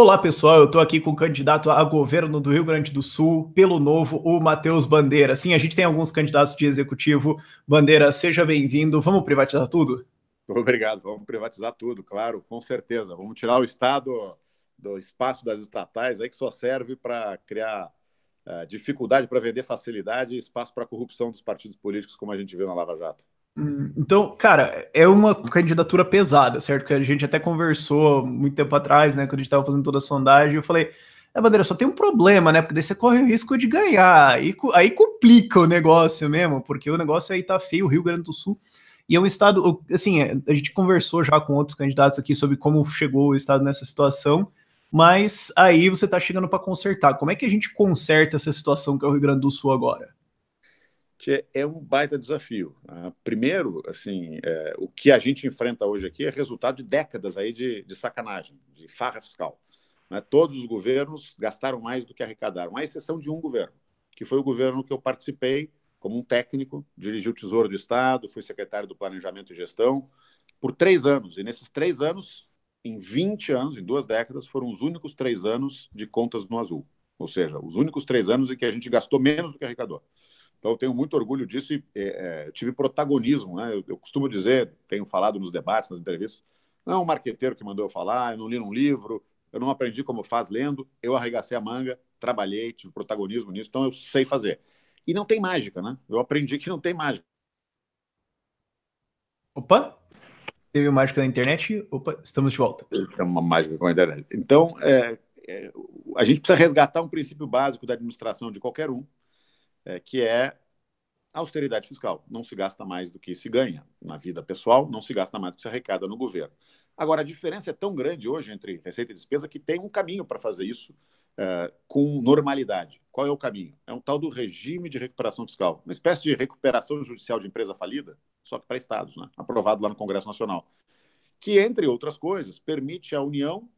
Olá, pessoal. Eu estou aqui com o candidato a governo do Rio Grande do Sul, pelo Novo, o Matheus Bandeira. Sim, a gente tem alguns candidatos de executivo. Bandeira, seja bem-vindo. Vamos privatizar tudo? Obrigado, vamos privatizar tudo, claro, com certeza. Vamos tirar o Estado do espaço das estatais, aí que só serve para criar dificuldade para vender facilidade e espaço para corrupção dos partidos políticos, como a gente viu na Lava Jato. Então, cara, é uma candidatura pesada, certo? Que a gente até conversou muito tempo atrás, né? Quando a gente estava fazendo toda a sondagem, eu falei, Bandeira, só tem um problema, né? Porque daí você corre o risco de ganhar. Aí complica o negócio mesmo, porque o negócio aí tá feio, o Rio Grande do Sul. E é um estado, assim, a gente conversou já com outros candidatos aqui sobre como chegou o estado nessa situação, mas aí você tá chegando para consertar. Como é que a gente conserta essa situação que é o Rio Grande do Sul agora? É um baita desafio. Primeiro, assim, o que a gente enfrenta hoje aqui é resultado de décadas aí de sacanagem, de farra fiscal. Né? Todos os governos gastaram mais do que arrecadaram, à exceção de um governo, que foi o governo que eu participei como um técnico, dirigi o Tesouro do Estado, fui secretário do Planejamento e Gestão por 3 anos. E nesses 3 anos, em 20 anos, em 2 décadas, foram os únicos 3 anos de contas no azul. Ou seja, os únicos 3 anos em que a gente gastou menos do que arrecadou. Então, eu tenho muito orgulho disso e tive protagonismo. Né? Eu costumo dizer, tenho falado nos debates, nas entrevistas, não é um marqueteiro que mandou eu falar, eu não li num livro, eu não aprendi como faz lendo, eu arregacei a manga, trabalhei, tive protagonismo nisso, então eu sei fazer. E não tem mágica, né? Eu aprendi que não tem mágica. Opa, teve mágica na internet. Opa, estamos de volta. É uma mágica com a internet. Então, a gente precisa resgatar um princípio básico da administração de qualquer um, que é austeridade fiscal. Não se gasta mais do que se ganha na vida pessoal, não se gasta mais do que se arrecada no governo. Agora, a diferença é tão grande hoje entre receita e despesa que tem um caminho para fazer isso com normalidade. Qual é o caminho? É um tal do regime de recuperação fiscal, uma espécie de recuperação judicial de empresa falida, só que para estados, né? Aprovado lá no Congresso Nacional, que, entre outras coisas, permite à União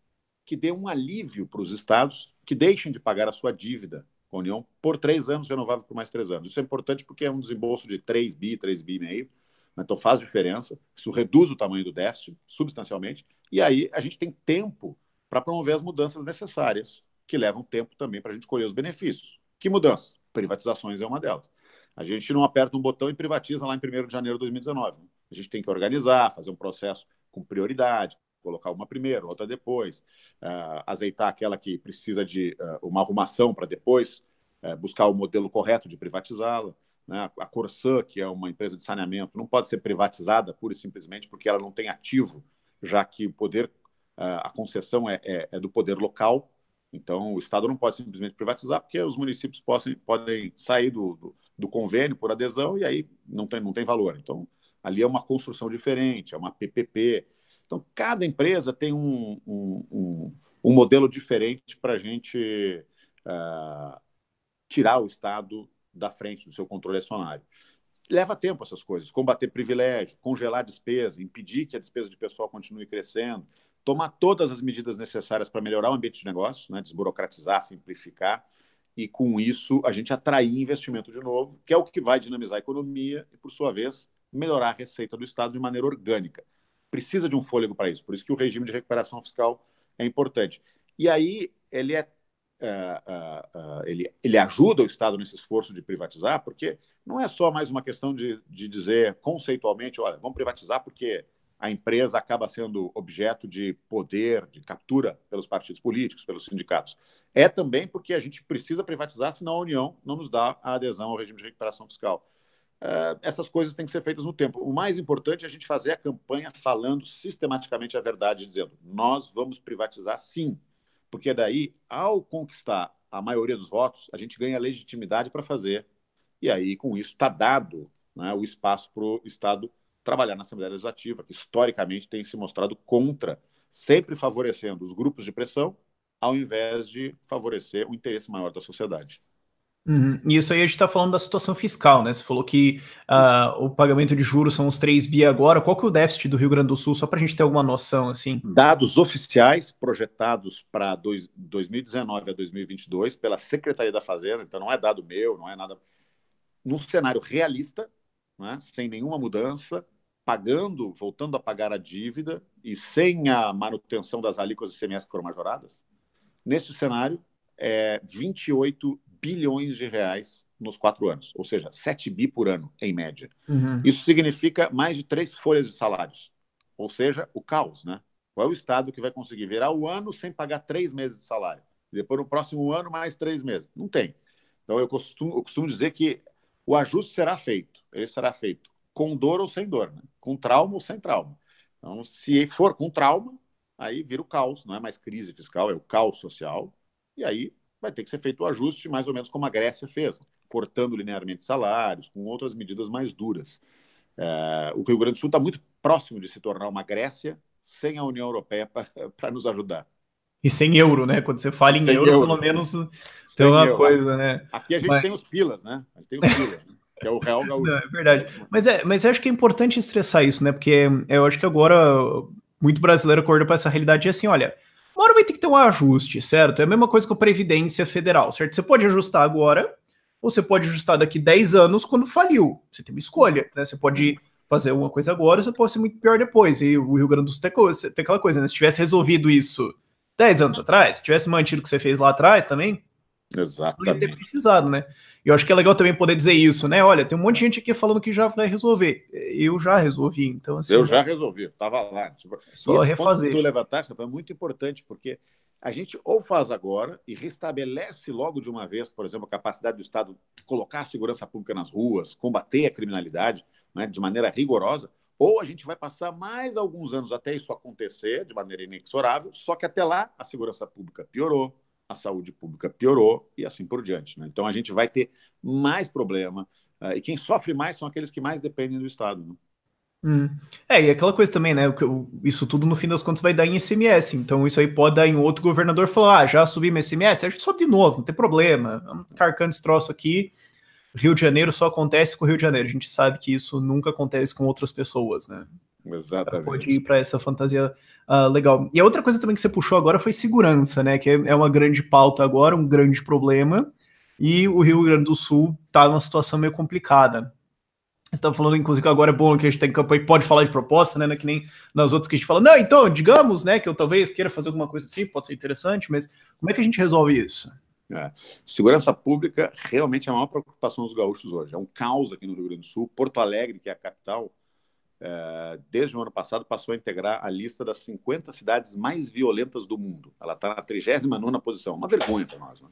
que dê um alívio para os estados que deixem de pagar a sua dívida com a União por 3 anos, renovável por mais 3 anos. Isso é importante porque é um desembolso de 3 bi e meio, né? Então faz diferença, isso reduz o tamanho do déficit substancialmente, e aí a gente tem tempo para promover as mudanças necessárias, que levam tempo também para a gente colher os benefícios. Que mudanças? Privatizações é uma delas. A gente não aperta um botão e privatiza lá em 1º de janeiro de 2019. A gente tem que organizar, fazer um processo com prioridade, colocar uma primeiro, outra depois, azeitar aquela que precisa de uma arrumação para depois buscar o modelo correto de privatizá-la. Né? A Corsã, que é uma empresa de saneamento, não pode ser privatizada pura e simplesmente porque ela não tem ativo, já que o poder, a concessão é do poder local. Então, o Estado não pode simplesmente privatizar, porque os municípios podem sair do convênio por adesão e aí não tem valor. Então, ali é uma construção diferente, é uma PPP. Então, cada empresa tem um modelo diferente para a gente tirar o Estado da frente do seu controle acionário. Leva tempo essas coisas, combater privilégio, congelar despesa, impedir que a despesa de pessoal continue crescendo, tomar todas as medidas necessárias para melhorar o ambiente de negócio, né, desburocratizar, simplificar, e com isso a gente atrair investimento de novo, que é o que vai dinamizar a economia e, por sua vez, melhorar a receita do Estado de maneira orgânica. Precisa de um fôlego para isso, por isso que o regime de recuperação fiscal é importante. E aí ele ajuda o Estado nesse esforço de privatizar, porque não é só mais uma questão de dizer conceitualmente, olha, vamos privatizar porque a empresa acaba sendo objeto de poder, de captura pelos partidos políticos, pelos sindicatos. É também porque a gente precisa privatizar, senão a União não nos dá a adesão ao regime de recuperação fiscal. Essas coisas têm que ser feitas no tempo. O mais importante é a gente fazer a campanha falando sistematicamente a verdade, dizendo nós vamos privatizar sim, porque daí, ao conquistar a maioria dos votos, a gente ganha legitimidade para fazer, e aí, com isso, está dado, né, o espaço para o Estado trabalhar na Assembleia Legislativa, que historicamente tem se mostrado contra, sempre favorecendo os grupos de pressão, ao invés de favorecer o interesse maior da sociedade. Uhum. E isso aí a gente está falando da situação fiscal, né? Você falou que Isso. o pagamento de juros são os 3 bi agora. Qual que é o déficit do Rio Grande do Sul? Só para a gente ter alguma noção, assim. Dados oficiais projetados para 2019 a 2022 pela Secretaria da Fazenda, então não é dado meu, não é nada. Num cenário realista, né, sem nenhuma mudança, voltando a pagar a dívida e sem a manutenção das alíquotas de ICMS que foram majoradas, Neste cenário, 28 bilhões de reais nos 4 anos, ou seja, 7 bi por ano, em média. Uhum. Isso significa mais de 3 folhas de salários, ou seja, o caos, né? Qual é o Estado que vai conseguir virar o ano sem pagar 3 meses de salário? E depois, no próximo ano, mais 3 meses? Não tem. Então, eu costumo dizer que o ajuste será feito. Ele será feito com dor ou sem dor, né? Com trauma ou sem trauma. Então, se for com trauma, aí vira o caos, não é mais crise fiscal, é o caos social. E aí vai ter que ser feito o ajuste, mais ou menos como a Grécia fez, cortando linearmente salários, com outras medidas mais duras. O Rio Grande do Sul está muito próximo de se tornar uma Grécia sem a União Europeia para nos ajudar. E sem euro, né? Quando você fala E em sem euro, pelo euro. menos tem Sem uma euro. coisa, né? Aqui a gente Mas, tem os pilas, né? A gente tem os pilas, né? Que é o real não, gaúcho. é verdade. Mas eu acho que é importante estressar isso, né? Porque eu acho que agora muito brasileiro acorda para essa realidade assim, olha, uma hora vai ter que ter um ajuste, certo? É a mesma coisa com a Previdência Federal, certo? Você pode ajustar agora, ou você pode ajustar daqui 10 anos quando faliu. Você tem uma escolha, né? Você pode fazer uma coisa agora, ou você pode ser muito pior depois. E o Rio Grande do Sul tem aquela coisa, né? Se tivesse resolvido isso 10 anos atrás, se tivesse mantido o que você fez lá atrás também, não ia ter Exatamente. precisado, né? E eu acho que é legal também poder dizer isso, né? Olha, tem um monte de gente aqui falando que já vai resolver. Eu já resolvi, então assim, Eu né? já resolvi, estava lá. É E só esse ponto que tu refazer. levantaste é muito importante, porque a gente ou faz agora e restabelece logo de uma vez, por exemplo, a capacidade do Estado de colocar a segurança pública nas ruas, combater a criminalidade, né, de maneira rigorosa, ou a gente vai passar mais alguns anos até isso acontecer de maneira inexorável, só que até lá a segurança pública piorou, a saúde pública piorou e assim por diante. Né? Então a gente vai ter mais problema, e quem sofre mais são aqueles que mais dependem do Estado. Né? Hum. E aquela coisa também, né? Isso tudo no fim das contas vai dar em ICMS. Então isso aí pode dar em outro governador falar: ah, já subi meu ICMS, acho que sobe de novo, não tem problema. Vamos carcando esse troço aqui. Rio de Janeiro só acontece com o Rio de Janeiro. A gente sabe que isso nunca acontece com outras pessoas, né? Pode ir Exatamente. para essa fantasia legal. E a outra coisa também que você puxou agora foi segurança, né? Que é uma grande pauta agora, um grande problema. E o Rio Grande do Sul está numa situação meio complicada. Você estava falando, inclusive, que agora é bom que a gente tem campanha que pode falar de proposta, né? Não é que nem nas outras que a gente fala, não, então, digamos, né, que eu talvez queira fazer alguma coisa assim, pode ser interessante, mas como é que a gente resolve isso? Segurança pública realmente é a maior preocupação dos gaúchos hoje. É um caos aqui no Rio Grande do Sul. Porto Alegre, que é a capital, desde o ano passado passou a integrar a lista das 50 cidades mais violentas do mundo. Ela está na 39ª posição. Uma vergonha para nós. Né?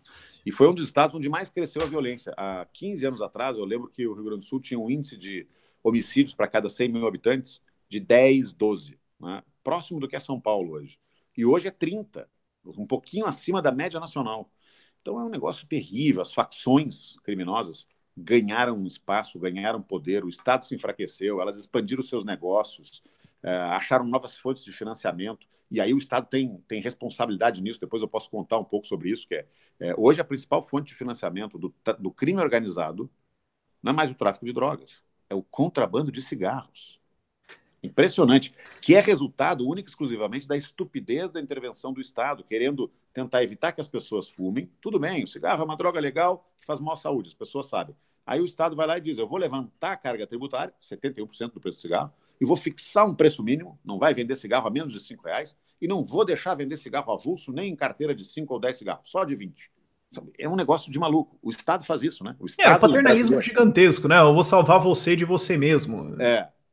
E foi um dos estados onde mais cresceu a violência. Há 15 anos atrás, eu lembro que o Rio Grande do Sul tinha um índice de homicídios para cada 100 mil habitantes de 10, 12. Né? Próximo do que é São Paulo hoje. E hoje é 30, um pouquinho acima da média nacional. Então é um negócio terrível. As facções criminosas ganharam espaço, ganharam poder, o Estado se enfraqueceu, elas expandiram seus negócios, acharam novas fontes de financiamento, e aí o Estado tem responsabilidade nisso, depois eu posso contar um pouco sobre isso, hoje a principal fonte de financiamento do crime organizado não é mais o tráfico de drogas, é o contrabando de cigarros. Impressionante, que é resultado único e exclusivamente da estupidez da intervenção do Estado, querendo tentar evitar que as pessoas fumem. Tudo bem, o cigarro é uma droga legal que faz mal à saúde, as pessoas sabem. Aí o Estado vai lá e diz, eu vou levantar a carga tributária, 71% do preço do cigarro, e vou fixar um preço mínimo, não vai vender cigarro a menos de R$ 5, e não vou deixar vender cigarro avulso nem em carteira de 5 ou 10 cigarros, só de 20. É um negócio de maluco. O Estado faz isso, né? O O Estado paternalismo brasileiro. gigantesco, né? Eu vou salvar você de você mesmo.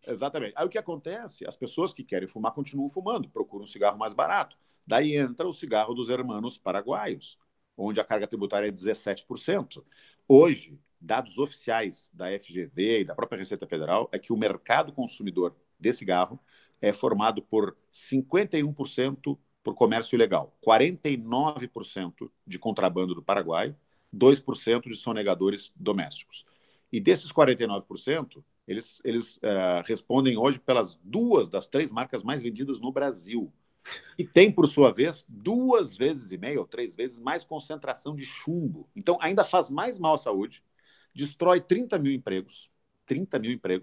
Exatamente. Aí o que acontece? As pessoas que querem fumar continuam fumando, procuram um cigarro mais barato. Daí entra o cigarro dos hermanos paraguaios, onde a carga tributária é 17%. Hoje, dados oficiais da FGV e da própria Receita Federal é que o mercado consumidor de cigarro é formado por 51% por comércio ilegal, 49% de contrabando do Paraguai, 2% de sonegadores domésticos. E desses 49%, eles respondem hoje pelas 2 das 3 marcas mais vendidas no Brasil. E tem, por sua vez, 2,5 vezes ou 3 vezes mais concentração de chumbo. Então, ainda faz mais mal à saúde, destrói 30 mil empregos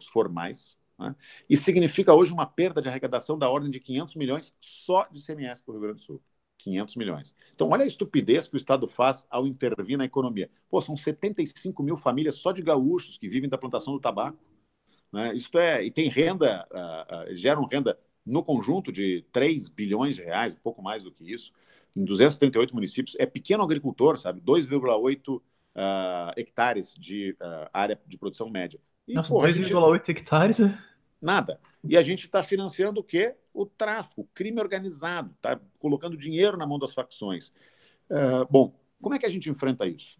formais, né? E significa hoje uma perda de arrecadação da ordem de 500 milhões só de ICMS para o Rio Grande do Sul. 500 milhões. Então, olha a estupidez que o Estado faz ao intervir na economia. Pô, são 75 mil famílias só de gaúchos que vivem da plantação do tabaco. Né? Isto e tem renda, geram renda no conjunto de 3 bilhões de reais, um pouco mais do que isso, em 238 municípios, é pequeno agricultor, sabe? 2,8 hectares de área de produção média. E, Nossa, porra, a gente 2,8 hectares? nada. E a gente está financiando o quê? O tráfico, o crime organizado, está colocando dinheiro na mão das facções. Bom, como é que a gente enfrenta isso?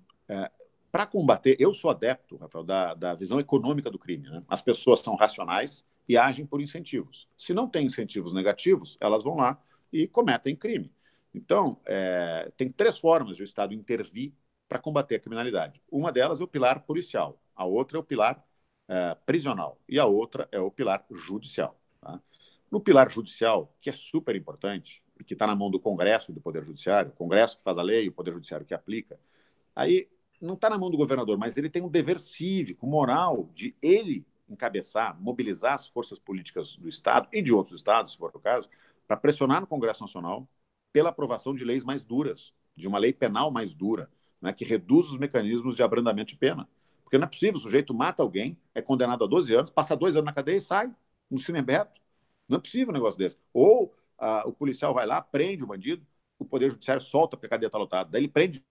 Para combater, eu sou adepto, Rafael, da visão econômica do crime. Né? As pessoas são racionais e agem por incentivos. Se não tem incentivos negativos, elas vão lá e cometem crime. Então, tem 3 formas de o Estado intervir para combater a criminalidade. Uma delas é o pilar policial, a outra é o pilar prisional e a outra é o pilar judicial. Tá? No pilar judicial, que é super importante, e que está na mão do Congresso e do Poder Judiciário, o Congresso que faz a lei, o Poder Judiciário que aplica, aí não está na mão do governador, mas ele tem um dever cívico, moral, de ele encabeçar, mobilizar as forças políticas do Estado e de outros estados, se for o caso, para pressionar no Congresso Nacional pela aprovação de leis mais duras, de uma lei penal mais dura, né, que reduz os mecanismos de abrandamento de pena. Porque não é possível, o sujeito mata alguém, é condenado a 12 anos, passa 2 anos na cadeia e sai, no semiaberto. Não é possível um negócio desse. Ou o policial vai lá, prende o bandido, o Poder Judiciário solta porque a cadeia está lotada. Daí ele prende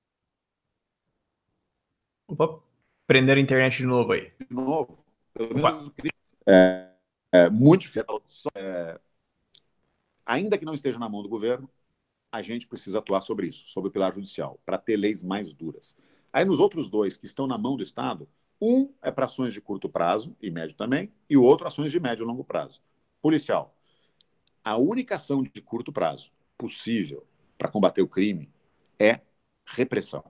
Opa, prenderam a internet de novo aí. de novo. Pelo Opa. menos o crime é muito difícil. Ainda que não esteja na mão do governo, a gente precisa atuar sobre isso, sobre o pilar judicial, para ter leis mais duras. Aí nos outros 2 que estão na mão do Estado, um é para ações de curto prazo e médio também, e o outro ações de médio e longo prazo. Policial. A única ação de curto prazo possível para combater o crime é repressão,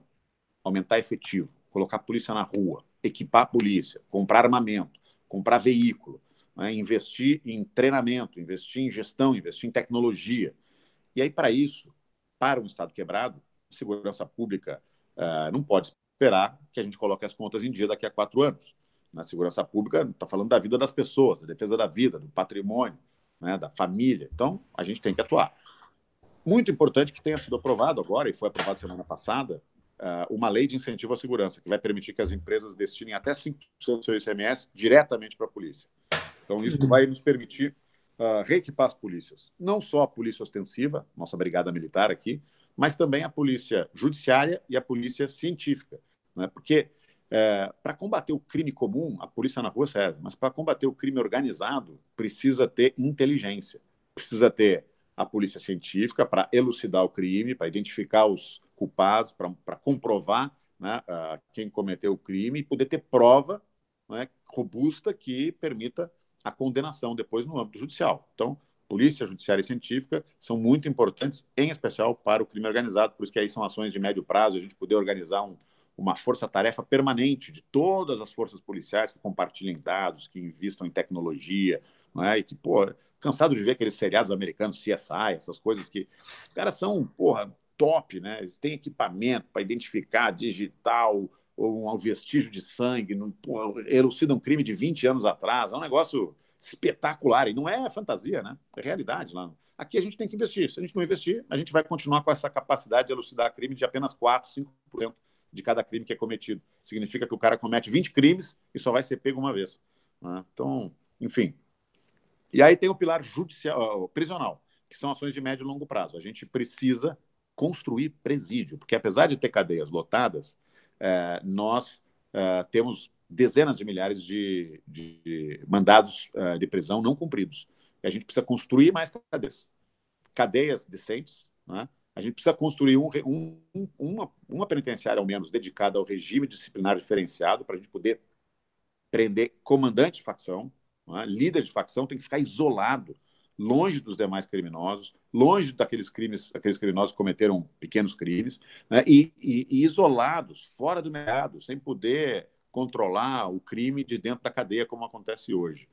aumentar efetivo, colocar a polícia na rua, equipar a polícia, comprar armamento, comprar veículo, né, investir em treinamento, investir em gestão, investir em tecnologia. E aí, para isso, para um Estado quebrado, segurança pública não pode esperar que a gente coloque as contas em dia daqui a 4 anos. Na segurança pública, está falando da vida das pessoas, da defesa da vida, do patrimônio, né, da família. Então, a gente tem que atuar. Muito importante que tenha sido aprovado agora, e foi aprovado semana passada, uma lei de incentivo à segurança, que vai permitir que as empresas destinem até 5% do seu ICMS diretamente para a polícia. Então, isso vai nos permitir reequipar as polícias. Não só a polícia ostensiva, nossa brigada militar aqui, mas também a polícia judiciária e a polícia científica. Né? Porque para combater o crime comum, a polícia na rua serve, mas para combater o crime organizado, precisa ter inteligência, precisa ter a polícia científica para elucidar o crime, para identificar os culpados, para comprovar, né, quem cometeu o crime e poder ter prova, né, robusta que permita a condenação depois no âmbito judicial. Então, polícia, judiciária e científica são muito importantes, em especial para o crime organizado, por isso que aí são ações de médio prazo, a gente poder organizar uma força-tarefa permanente de todas as forças policiais que compartilhem dados, que investam em tecnologia, né, e que, pô, cansado de ver aqueles seriados americanos, CSI, essas coisas que os caras são, porra, top, né? Eles têm equipamento para identificar digital ou um vestígio de sangue, elucida um crime de 20 anos atrás. É um negócio espetacular. E não é fantasia, né? É realidade lá. Aqui a gente tem que investir. Se a gente não investir, a gente vai continuar com essa capacidade de elucidar crime de apenas 4, 5% de cada crime que é cometido. Significa que o cara comete 20 crimes e só vai ser pego uma vez. Né? Então, enfim. E aí tem o pilar judicial, prisional, que são ações de médio e longo prazo. A gente precisa construir presídio, porque apesar de ter cadeias lotadas, nós temos dezenas de milhares de mandados de prisão não cumpridos. E a gente precisa construir mais cadeias decentes, né? A gente precisa construir uma penitenciária, ao menos, dedicada ao regime disciplinar diferenciado, para a gente poder prender comandante de facção, né? Líder de facção tem que ficar isolado, longe dos demais criminosos, longe daqueles criminosos que cometeram pequenos crimes, né? e isolados, fora do mercado, sem poder controlar o crime de dentro da cadeia, como acontece hoje.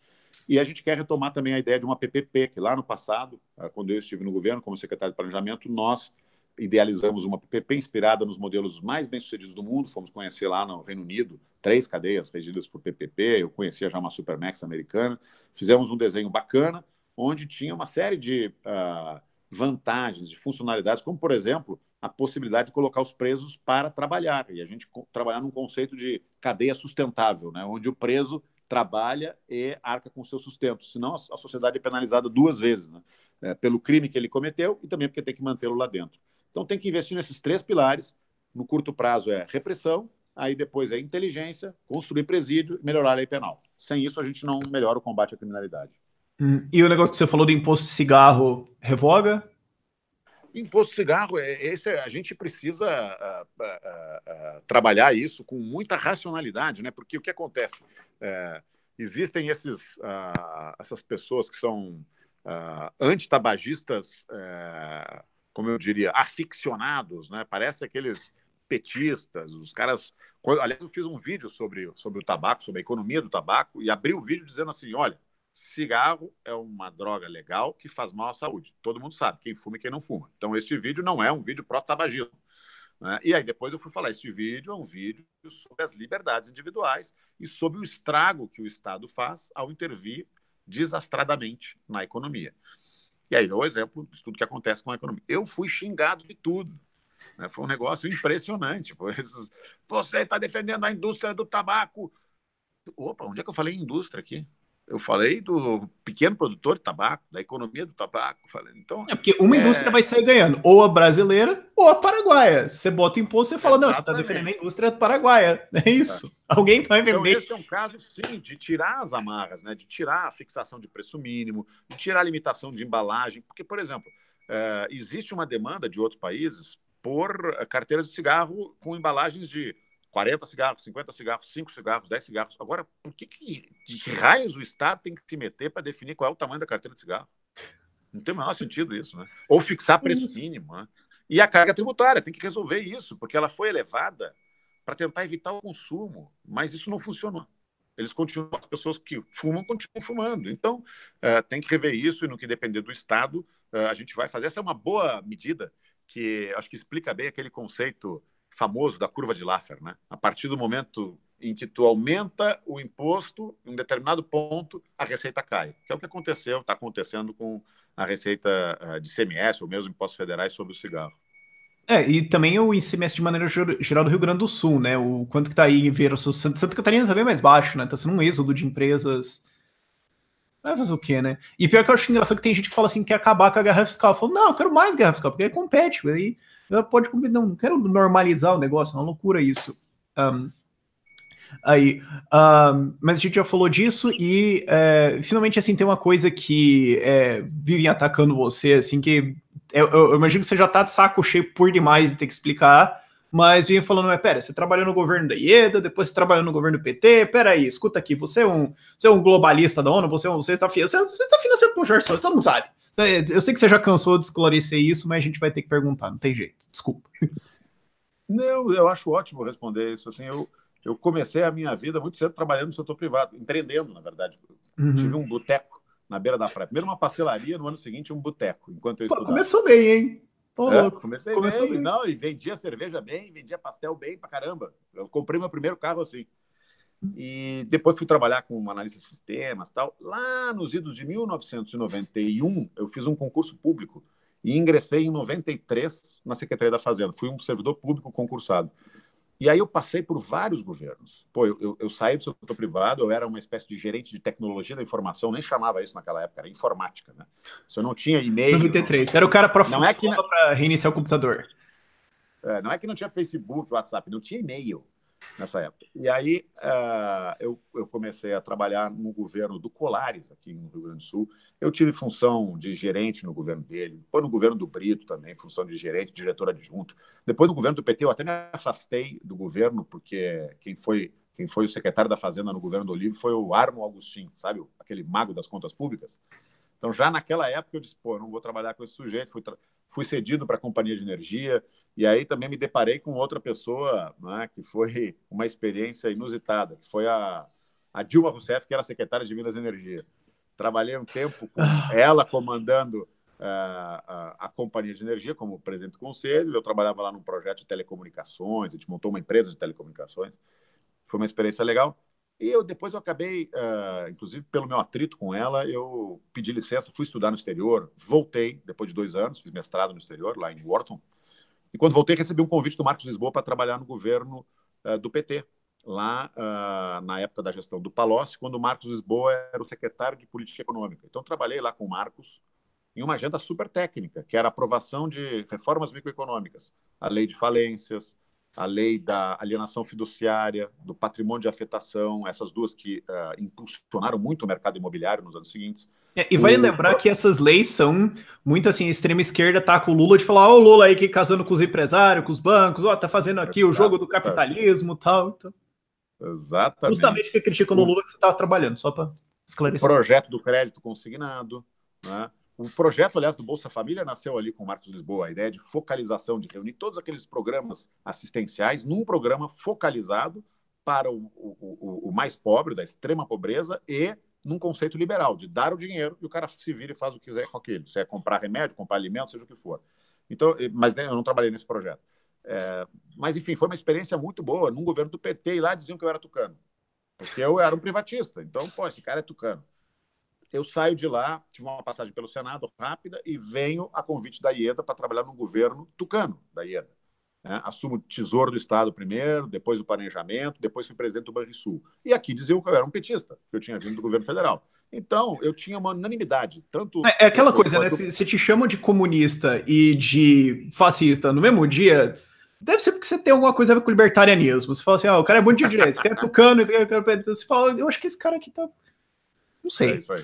E a gente quer retomar também a ideia de uma PPP, que lá no passado, quando eu estive no governo como secretário de Planejamento, nós idealizamos uma PPP inspirada nos modelos mais bem-sucedidos do mundo. Fomos conhecer lá no Reino Unido 3 cadeias regidas por PPP. Eu conhecia já uma Supermax americana. Fizemos um desenho bacana, onde tinha uma série de vantagens, de funcionalidades, como, por exemplo, a possibilidade de colocar os presos para trabalhar. E a gente trabalhar num conceito de cadeia sustentável, né, onde o preso trabalha e arca com o seu sustento. Senão, a sociedade é penalizada duas vezes, né? Pelo crime que ele cometeu e também porque tem que mantê-lo lá dentro. Então, tem que investir nesses três pilares. No curto prazo é repressão, aí depois é inteligência, construir presídio e melhorar a lei penal. Sem isso, a gente não melhora o combate à criminalidade. E o negócio que você falou do imposto de cigarro, revoga? Imposto de cigarro, a gente precisa trabalhar isso com muita racionalidade, né? Porque o que acontece? Existem essas pessoas que são antitabagistas, como eu diria, aficionados, né? Parece aqueles petistas, os caras... Aliás, eu fiz um vídeo sobre o tabaco, sobre a economia do tabaco, e abri o vídeo dizendo assim, olha, cigarro é uma droga legal que faz mal à saúde. Todo mundo sabe, quem fuma e quem não fuma. Então, este vídeo não é um vídeo pró-tabagismo, né? E aí, depois eu fui falar, este vídeo é um vídeo sobre as liberdades individuais e sobre o estrago que o Estado faz ao intervir desastradamente na economia. E aí, o exemplo de tudo que acontece com a economia. Eu fui xingado de tudo, né? Foi um negócio impressionante. Você está defendendo a indústria do tabaco. Opa, onde é que eu falei indústria aqui? Eu falei do pequeno produtor de tabaco, da economia do tabaco. Então, porque uma indústria vai sair ganhando, ou a brasileira ou a paraguaia. Você bota imposto e fala, não, você está defendendo a indústria paraguaia. É isso. Alguém vai vender. Então, esse é um caso, sim, de tirar as amarras, né? De tirar a fixação de preço mínimo, de tirar a limitação de embalagem. Porque, por exemplo, existe uma demanda de outros países por carteiras de cigarro com embalagens de 40 cigarros, 50 cigarros, 5 cigarros, 10 cigarros. Agora, de que raios o Estado tem que se meter para definir qual é o tamanho da carteira de cigarro? Não tem o menor sentido isso, né? Ou fixar preço mínimo, né? E a carga tributária tem que resolver isso, porque ela foi elevada para tentar evitar o consumo, mas isso não funcionou. Eles continuam, as pessoas que fumam continuam fumando. Então, tem que rever isso e no que depender do Estado, a gente vai fazer. Essa é uma boa medida que acho que explica bem aquele conceito famoso da curva de Laffer, né? A partir do momento em que tu aumenta o imposto, em um determinado ponto, a receita cai. Que é o que aconteceu, está acontecendo com a receita de ICMS, ou mesmo impostos federais sobre o cigarro. E também o ICMS de maneira geral do Rio Grande do Sul, né? O quanto que tá aí versus Santa Catarina também é mais baixo, né? Tá sendo um êxodo de empresas. Vai fazer o quê, né? E pior que eu acho engraçado que tem gente que fala assim que quer acabar com a guerra fiscal. Eu falo, não, eu quero mais guerra fiscal, porque aí compete. Aí pode competir. Não quero normalizar o negócio, é uma loucura isso. Mas a gente já falou disso e finalmente assim tem uma coisa que vivem atacando você, assim, que eu imagino que você já tá de saco cheio por demais de ter que explicar, mas vinha falando, pera, você trabalhou no governo da IEDA, depois você trabalhou no governo do PT, peraí, escuta aqui, você é um globalista da ONU, você tá financiando por Jorge Soros, todo mundo sabe. Eu sei que você já cansou de esclarecer isso, mas a gente vai ter que perguntar, não tem jeito, desculpa. Não, eu acho ótimo responder isso, assim, eu comecei a minha vida muito cedo trabalhando no setor privado, empreendendo, na verdade. Tive um boteco na beira da praia. Primeiro uma pastelaria, no ano seguinte um boteco, enquanto eu estudava. Começou bem, hein? Comecei bem. Não, e vendia cerveja bem, vendia pastel bem pra caramba. Eu comprei meu primeiro carro assim. E depois fui trabalhar como analista de sistemas e tal. Lá nos idos de 1991, eu fiz um concurso público e ingressei em 93 na Secretaria da Fazenda. Fui um servidor público concursado. E aí eu passei por vários governos. Eu saí do setor privado, eu era uma espécie de gerente de tecnologia da informação, nem chamava isso naquela época, era informática, né? Se eu não tinha e-mail... 93, era o cara para reiniciar o computador. Não é que não tinha Facebook, WhatsApp, não tinha e-mail nessa época. E aí eu comecei a trabalhar no governo do Colares, aqui no Rio Grande do Sul. Eu tive função de gerente no governo dele, depois no governo do Brito também, função de gerente, diretor adjunto. Depois no governo do PT eu até me afastei do governo, porque quem foi o secretário da Fazenda no governo do Olívio foi o Armo Agostinho, sabe? Aquele mago das contas públicas. Então já naquela época eu disse, eu não vou trabalhar com esse sujeito, fui cedido para a Companhia de Energia, e aí também me deparei com outra pessoa, né, que foi uma experiência inusitada, que foi a Dilma Rousseff, que era secretária de Minas e Energia. Trabalhei um tempo com ela comandando a Companhia de Energia como presidente do conselho. Eu trabalhava lá num projeto de telecomunicações, a gente montou uma empresa de telecomunicações. Foi uma experiência legal. E depois eu acabei, inclusive pelo meu atrito com ela, eu pedi licença, fui estudar no exterior, voltei depois de 2 anos, fiz mestrado no exterior, lá em Wharton. E quando voltei, recebi um convite do Marcos Lisboa para trabalhar no governo do PT. lá na época da gestão do Palocci, quando o Marcos Lisboa era o secretário de Política Econômica. Então, trabalhei lá com o Marcos em uma agenda super técnica, que era a aprovação de reformas microeconômicas, a lei de falências, a lei da alienação fiduciária, do patrimônio de afetação, essas duas que impulsionaram muito o mercado imobiliário nos anos seguintes. E vale lembrar que essas leis são muito assim, a extrema esquerda tá com o Lula de falar, ó, o Lula aí que casando com os empresários, com os bancos, ó, tá fazendo aqui o jogo do capitalismo e tal. Então, justamente Exatamente. que criticam no Lula que você estava trabalhando, só para O esclarecer. projeto do crédito consignado, né? O projeto, aliás, do Bolsa Família nasceu ali com o Marcos Lisboa, a ideia de focalização, de reunir todos aqueles programas assistenciais num programa focalizado para o mais pobre, da extrema pobreza, e num conceito liberal, de dar o dinheiro e o cara se vira e faz o que quiser com aquele. Se é comprar remédio, comprar alimento, seja o que for. Então, mas eu não trabalhei nesse projeto. Mas, enfim, foi uma experiência muito boa. Num governo do PT, e lá diziam que eu era tucano, porque eu era um privatista. Então, pô, esse cara é tucano. Eu saio de lá, tive uma passagem pelo Senado rápida e venho a convite da IEDA para trabalhar no governo tucano da IEDA. Assumo o Tesouro do Estado primeiro, depois o Planejamento, depois fui presidente do Banrisul. E aqui diziam que eu era um petista, que eu tinha vindo do governo federal. Então, eu tinha uma unanimidade. Tanto É aquela coisa, né? Se te chamam de comunista e de fascista no mesmo dia, deve ser porque você tem alguma coisa a ver com o libertarianismo. Você fala assim, o cara é muito de direita, esse cara é tucano, esse cara é... Você fala, eu acho que esse cara aqui tá... Não sei. É isso aí.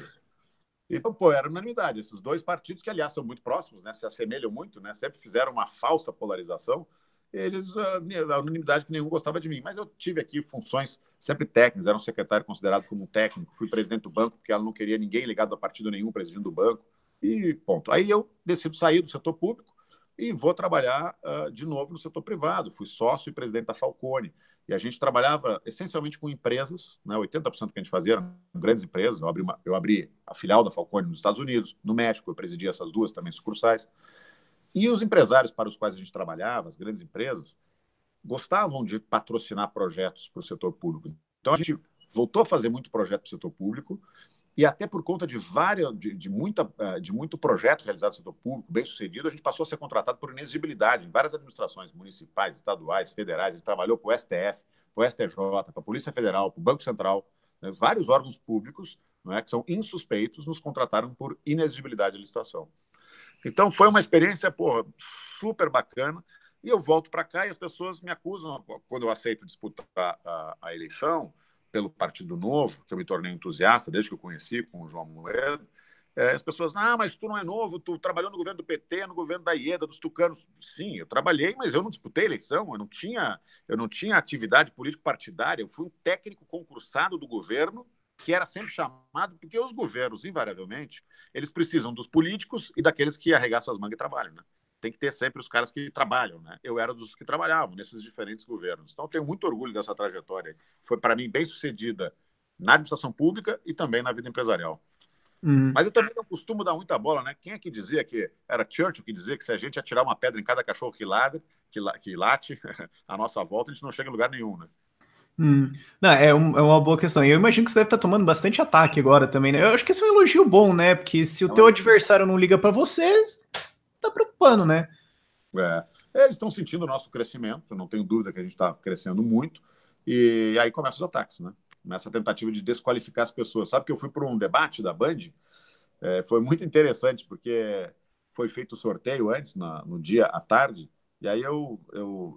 Então, pô, era unanimidade. Esses dois partidos, que, aliás, são muito próximos, né? Se assemelham muito, né? Sempre fizeram uma falsa polarização. Eles, a unanimidade que nenhum gostava de mim. Mas eu tive aqui funções sempre técnicas. Era um secretário considerado como um técnico. Fui presidente do banco, porque ela não queria ninguém ligado a partido nenhum presidindo o banco. E ponto. Aí eu decido sair do setor público e vou trabalhar de novo no setor privado. Fui sócio e presidente da Falcone. E a gente trabalhava essencialmente com empresas, né? 80% que a gente fazia eram grandes empresas. Eu abri a filial da Falcone nos Estados Unidos, no México, eu presidi essas duas também sucursais. E os empresários para os quais a gente trabalhava, as grandes empresas, gostavam de patrocinar projetos para o setor público. Então a gente voltou a fazer muito projeto para o setor público, e até por conta de muito projeto realizado no setor público, bem sucedido, a gente passou a ser contratado por inexigibilidade em várias administrações municipais, estaduais, federais. A gente trabalhou para o STF, para o STJ, para a Polícia Federal, para o Banco Central, né? Vários órgãos públicos, né, que são insuspeitos, nos contrataram por inexigibilidade de licitação. Então foi uma experiência, super bacana. E eu volto para cá e as pessoas me acusam, quando eu aceito disputar a eleição pelo Partido Novo, que eu me tornei entusiasta desde que eu conheci com o João Moedo, as pessoas, mas tu não é novo, tu trabalhou no governo do PT, no governo da IEDA, dos tucanos. Sim, eu trabalhei, mas eu não disputei eleição, eu não tinha atividade político-partidária, eu fui um técnico concursado do governo, que era sempre chamado, porque os governos, invariavelmente, eles precisam dos políticos e daqueles que arregaçam as mangas e trabalham, né? Tem que ter sempre os caras que trabalham, né? Eu era dos que trabalhavam nesses diferentes governos. Então, eu tenho muito orgulho dessa trajetória. Foi, para mim, bem sucedida na administração pública e também na vida empresarial. Mas eu também não costumo dar muita bola, né? Quem é que dizia que era Churchill que dizia que se a gente atirar uma pedra em cada cachorro que late à nossa volta, a gente não chega em lugar nenhum, né? Não, é uma boa questão. E eu imagino que você deve estar tomando bastante ataque agora também, né? Eu acho que esse é um elogio bom, né? Porque se o teu adversário não liga para você, tá preocupando, né? Eles estão sentindo o nosso crescimento, não tenho dúvida que a gente está crescendo muito, e aí começam os ataques, né? Começa a tentativa de desqualificar as pessoas. Sabe que eu fui para um debate da Band? Foi muito interessante, porque foi feito o sorteio antes, no dia à tarde, e aí eu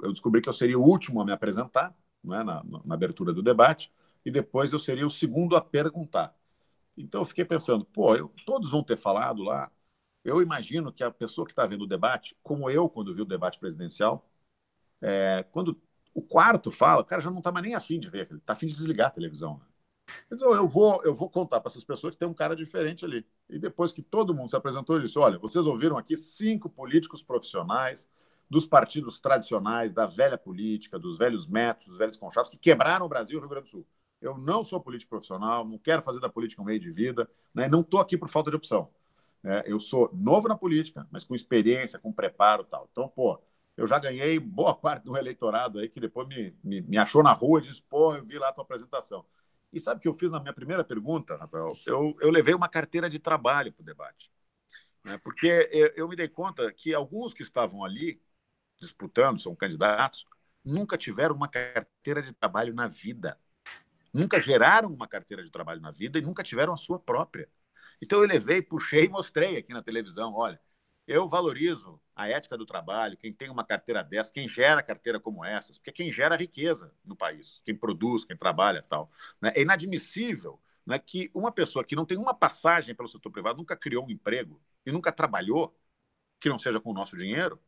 descobri que eu seria o último a me apresentar, né, na abertura do debate, e depois eu seria o segundo a perguntar. Então eu fiquei pensando, todos vão ter falado lá. Eu imagino que a pessoa que está vendo o debate, como eu, quando vi o debate presidencial, quando o quarto fala, o cara já não está mais nem afim de ver, ele está afim de desligar a televisão. Então, eu vou contar para essas pessoas que tem um cara diferente ali. E depois que todo mundo se apresentou, eu disse, olha, vocês ouviram aqui 5 políticos profissionais dos partidos tradicionais, da velha política, dos velhos métodos, dos velhos conchavos, que quebraram o Brasil e o Rio Grande do Sul. Eu não sou político profissional, não quero fazer da política um meio de vida, né? Não estou aqui por falta de opção. Eu sou novo na política, mas com experiência, com preparo e tal. Então, eu já ganhei boa parte do eleitorado aí que depois me achou na rua e disse, eu vi lá a tua apresentação. E sabe o que eu fiz na minha primeira pergunta, Rafael? Eu levei uma carteira de trabalho para o debate. Né? Porque eu me dei conta que alguns que estavam ali disputando, são candidatos, nunca tiveram uma carteira de trabalho na vida. Nunca geraram uma carteira de trabalho na vida e nunca tiveram a sua própria. Então eu levei, puxei e mostrei aqui na televisão, olha, eu valorizo a ética do trabalho, quem tem uma carteira dessa, quem gera carteira como essas, porque quem gera riqueza no país, quem produz, quem trabalha tal. Né? É inadmissível, né, que uma pessoa que não tem uma passagem pelo setor privado, nunca criou um emprego e nunca trabalhou, que não seja com o nosso dinheiro,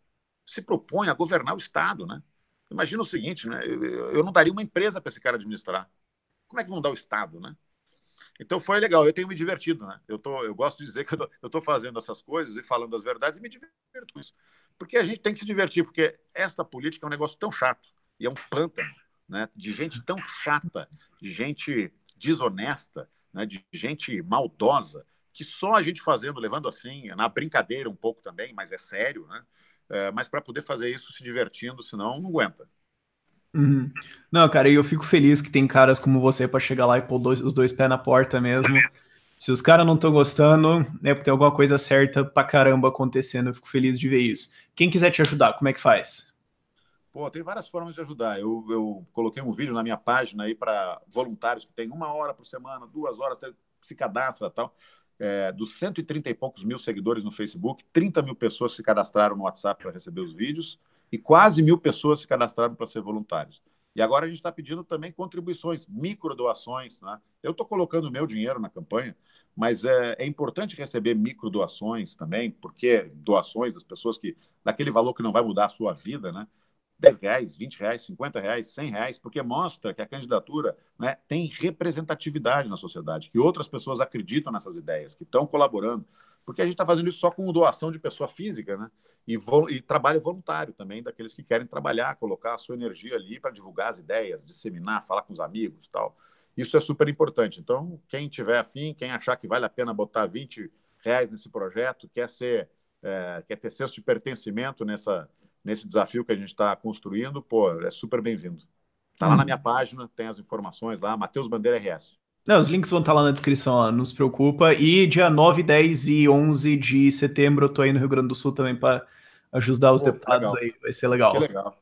se propõe a governar o Estado. Né? Imagina o seguinte, né? Eu não daria uma empresa para esse cara administrar. Como é que vão dar o Estado, né? Então foi legal, eu tenho me divertido, né? Eu gosto de dizer que eu tô fazendo essas coisas e falando as verdades e me divirto com isso. Porque a gente tem que se divertir, porque esta política é um negócio tão chato e é um pântano, né? De gente tão chata, de gente desonesta, né? De gente maldosa, que só a gente fazendo, levando assim, na brincadeira um pouco também, mas é sério, né? Mas para poder fazer isso se divertindo, senão não aguenta. Uhum. Não, cara, e eu fico feliz que tem caras como você pra chegar lá e pôr os dois pés na porta mesmo. Se os caras não estão gostando, é porque tem alguma coisa certa pra caramba acontecendo. Eu fico feliz de ver isso. Quem quiser te ajudar, como é que faz? Pô, tem várias formas de ajudar. Eu coloquei um vídeo na minha página aí para voluntários que tem 1 hora por semana, 2 horas, se cadastra e tal. Dos 130 e poucos mil seguidores no Facebook, 30 mil pessoas se cadastraram no WhatsApp para receber os vídeos e quase 1.000 pessoas se cadastraram para ser voluntários. E agora a gente está pedindo também contribuições, micro doações. Né? Eu estou colocando o meu dinheiro na campanha, mas é importante receber micro doações também, porque doações das pessoas que, daquele valor que não vai mudar a sua vida, né? R$ 10, R$ 20, R$ 50, R$ 100, porque mostra que a candidatura, né, tem representatividade na sociedade, que outras pessoas acreditam nessas ideias, que estão colaborando. Porque a gente está fazendo isso só com doação de pessoa física, né? E trabalho voluntário também, daqueles que querem trabalhar, colocar a sua energia ali para divulgar as ideias, disseminar, falar com os amigos e tal. Isso é super importante. Então, quem tiver afim, quem achar que vale a pena botar R$ 20 nesse projeto, quer ter senso de pertencimento nesse desafio que a gente está construindo, pô, é super bem-vindo. Tá lá na minha página, tem as informações lá, Matheus Bandeira RS. Não, os links vão estar lá na descrição, ó, não se preocupa. E dia 9, 10 e 11 de setembro eu tô aí no Rio Grande do Sul também para ajudar os Pô, que deputados legal. aí, vai ser Que legal. legal. Que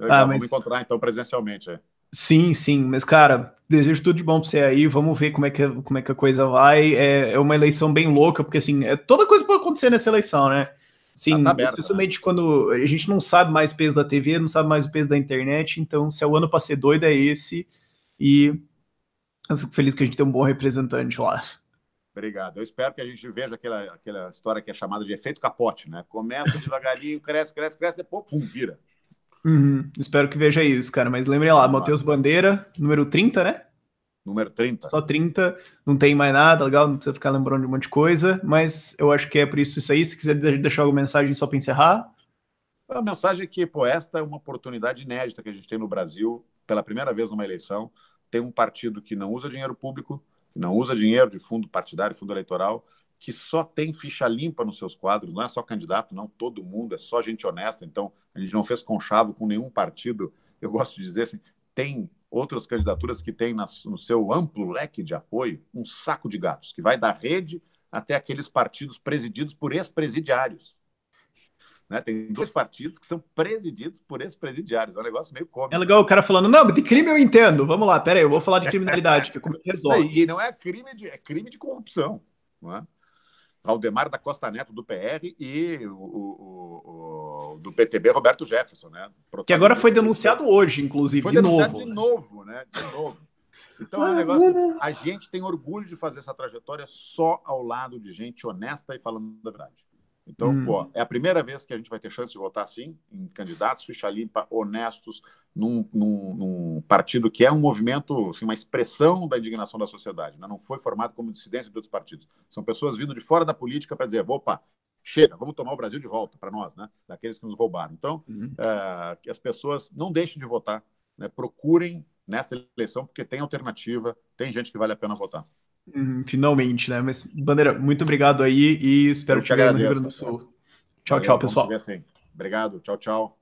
Ah, legal. Vamos mas encontrar então presencialmente. sim, sim, mas cara, desejo tudo de bom pra você aí, vamos ver como é que a coisa vai. É uma eleição bem louca, porque assim, toda coisa pode acontecer nessa eleição, né? Tá Sim, aberta, né? especialmente quando a gente não sabe mais o peso da TV, não sabe mais o peso da internet, então se é o ano pra ser doido é esse, e eu fico feliz que a gente tem um bom representante lá. Obrigado. Eu espero que a gente veja aquela história que é chamada de efeito capote, né? Começa devagarinho, cresce, cresce, cresce, depois, pum, vira. Uhum, espero que veja isso, cara, mas lembrem lá, Vamos lá. Matheus Bandeira, número 30, né? Número 30. Só 30, não tem mais nada, legal, não precisa ficar lembrando de um monte de coisa, mas eu acho que é por isso aí. Se quiser deixar alguma mensagem só para encerrar. A mensagem é que, pô, esta é uma oportunidade inédita que a gente tem no Brasil, pela primeira vez numa eleição, tem um partido que não usa dinheiro público, que não usa dinheiro de fundo partidário, fundo eleitoral, que só tem ficha limpa nos seus quadros, não é só candidato, não todo mundo, é só gente honesta. Então, a gente não fez conchavo com nenhum partido. Eu gosto de dizer assim, tem outras candidaturas que têm no seu amplo leque de apoio um saco de gatos, que vai da rede até aqueles partidos presididos por ex-presidiários. Né? Tem 2 partidos que são presididos por ex-presidiários. É um negócio meio É cômico. legal o cara falando, não, de crime eu entendo. Vamos lá, pera aí, eu vou falar de criminalidade, que é como que resolve. E não é crime de corrupção. Não é? Valdemar da Costa Neto, do PR, e do PTB, Roberto Jefferson. Né? Que agora foi denunciado hoje, inclusive, Foi de denunciado novo. de novo, né? De novo. Então é um negócio. A gente tem orgulho de fazer essa trajetória só ao lado de gente honesta e falando a verdade. Então, pô, é a primeira vez que a gente vai ter chance de votar assim, em candidatos ficha limpa, honestos, num partido que é um movimento, assim, uma expressão da indignação da sociedade. Né? Não foi formado como dissidência de outros partidos. São pessoas vindo de fora da política para dizer, opa, chega, vamos tomar o Brasil de volta para nós, né? Daqueles que nos roubaram. Então, que as pessoas não deixem de votar, né? Procurem nessa eleição, porque tem alternativa, tem gente que vale a pena votar. Finalmente, né? Mas, Bandeira, muito obrigado aí e espero Eu que te ver aí no Rio agradeço, Grande do Rafael. Sul. Tchau, Valeu, tchau, vamos se ver pessoal. assim. Obrigado, tchau, tchau.